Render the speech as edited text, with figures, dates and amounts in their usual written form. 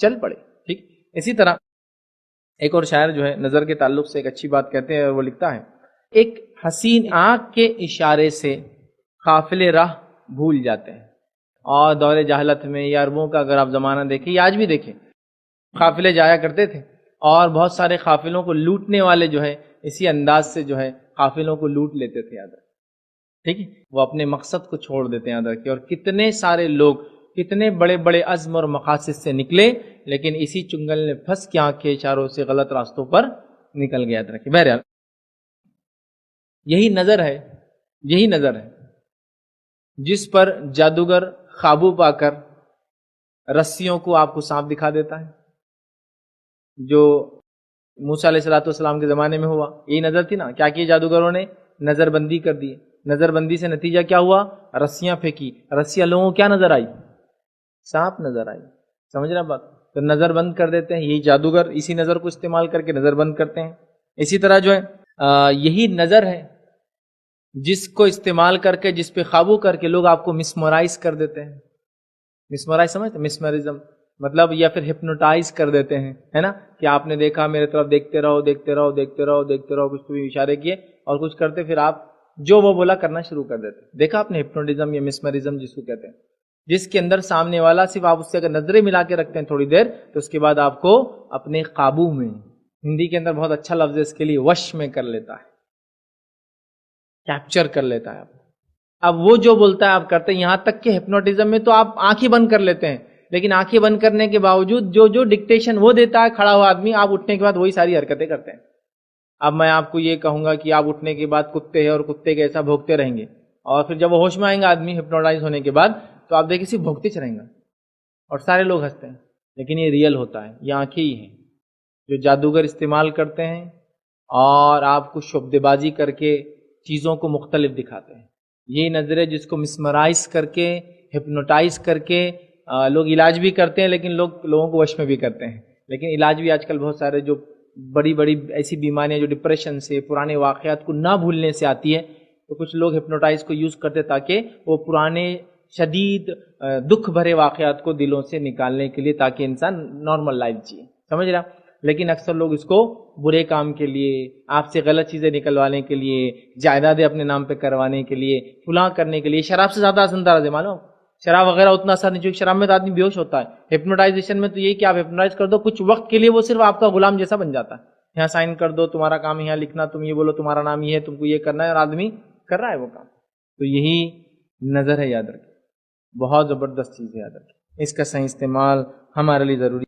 چل پڑے. ٹھیک. اسی طرح ایک اور شاعر جو ہے نظر کے تعلق سے ایک اچھی بات کہتے ہیں، اور وہ لکھتا ہے، ایک حسین آنکھ کے اشارے سے قافلے راہ بھول جاتے ہیں. اور دور جہالت میں یا عربوں کا اگر آپ زمانہ دیکھیں یا آج بھی دیکھیں، قافلے جایا کرتے تھے اور بہت سارے قافلوں کو لوٹنے والے جو ہے اسی انداز سے جو ہے قافلوں کو لوٹ لیتے تھے. یاد رکھیں. ٹھیک ہے. وہ اپنے مقصد کو چھوڑ دیتے ہیں. یاد رکھیں. اور کتنے سارے لوگ کتنے بڑے بڑے عزم اور مقاصد سے نکلے، لیکن اسی چنگل میں پھنس کے آنکھ کے اشاروں سے غلط راستوں پر نکل گیا. یاد رکھیں. بہرحال یہی نظر ہے جس پر جادوگر قابو پا کر رسیوں کو آپ کو سانپ دکھا دیتا ہے، جو موسیٰ علیہ السلام کے زمانے میں ہوا. یہی نظر تھی نا. کیا کیا جادوگروں نے؟ نظر بندی کر دی. نظر بندی سے نتیجہ کیا ہوا؟ رسیاں پھینکی. رسیاں لوگوں کو کیا نظر آئی؟ سانپ نظر آئی. سمجھ رہا بات؟ تو نظر بند کر دیتے ہیں. یہی جادوگر اسی نظر کو استعمال کر کے نظر بند کرتے ہیں. اسی طرح جو ہے یہی نظر ہے جس کو استعمال کر کے، جس پہ قابو کر کے لوگ آپ کو مسمرائز کر دیتے ہیں. مسمرائز سمجھتے؟ مسمرزم مطلب، یا پھر ہپنوٹائز کر دیتے ہیں، ہے نا، کہ آپ نے دیکھا میرے طرف دیکھتے رہو دیکھتے رہو دیکھتے رہو دیکھتے رہو، کچھ بھی اشارے کیے اور کچھ کرتے، پھر آپ جو وہ بولا کرنا شروع کر دیتے. دیکھا آپ نے ہپنوٹزم یا مسمرزم جس کو کہتے ہیں، جس کے اندر سامنے والا صرف آپ اس سے اگر نظریں ملا کے رکھتے ہیں تھوڑی دیر، تو اس کے بعد آپ کو اپنے قابو میں، ہندی کے اندر بہت اچھا لفظ ہے اس کے لیے، وش میں کر لیتا ہے، کیپچر کر لیتا ہے آپ. اب وہ جو بولتا ہے آپ کرتے ہیں. یہاں تک کہ ہپنوٹزم میں تو آپ آنکھیں بند کر لیتے ہیں، لیکن آنکھیں بند کرنے کے باوجود جو ڈکٹیشن وہ دیتا ہے کھڑا ہوا آدمی، آپ اٹھنے کے بعد وہی ساری حرکتیں کرتے ہیں. اب میں آپ کو یہ کہوں گا کہ آپ اٹھنے کے بعد کتے ہیں اور کتے کے ایسا بھونکتے رہیں گے، اور پھر جب وہ ہوش میں آئیں گا آدمی ہپنوٹائز ہونے کے بعد، تو آپ دیکھیں صرف بھونکتے چلیں گا اور سارے لوگ ہنستے ہیں. لیکن یہ ریئل ہوتا ہے. یہ آنکھیں ہی ہیں جو جادوگر استعمال کرتے ہیں اور آپ کو شبدے بازی کر کے چیزوں کو مختلف دکھاتے ہیں. یہی نظر ہے جس کو مسمرائز کر کے، ہپنوٹائز کر کے لوگ علاج بھی کرتے ہیں، لیکن لوگوں کو وش میں بھی کرتے ہیں. لیکن علاج بھی آج کل بہت سارے جو بڑی بڑی ایسی بیماریاں جو ڈپریشن سے، پرانے واقعات کو نہ بھولنے سے آتی ہے، تو کچھ لوگ ہپنوٹائز کو یوز کرتے تاکہ وہ پرانے شدید دکھ بھرے واقعات کو دلوں سے نکالنے کے لیے، تاکہ انسان نارمل لائف جیے. سمجھ رہا؟ لیکن اکثر لوگ اس کو برے کام کے لیے، آپ سے غلط چیزیں نکلوانے کے لیے، جائیدادیں اپنے نام پہ کروانے کے لیے، فلاں کرنے کے لیے. شراب سے زیادہ اثر انداز ہے. معلوم شراب وغیرہ اتنا اثر نہیں، چونکہ شراب میں تو آدمی بے ہوش ہوتا ہے. ہپنوٹائزیشن میں تو یہ کہ آپ ہپنوٹائز کر دو کچھ وقت کے لیے، وہ صرف آپ کا غلام جیسا بن جاتا ہے. یہاں سائن کر دو، تمہارا کام یہاں لکھنا، تم یہ بولو تمہارا نام یہ ہے، تم کو یہ کرنا ہے، اور آدمی کر رہا ہے وہ کام. تو یہی نظر ہے. یاد رکھیں. بہت زبردست چیز ہے. یاد رکھیں. اس کا صحیح استعمال ہمارے لیے ضروری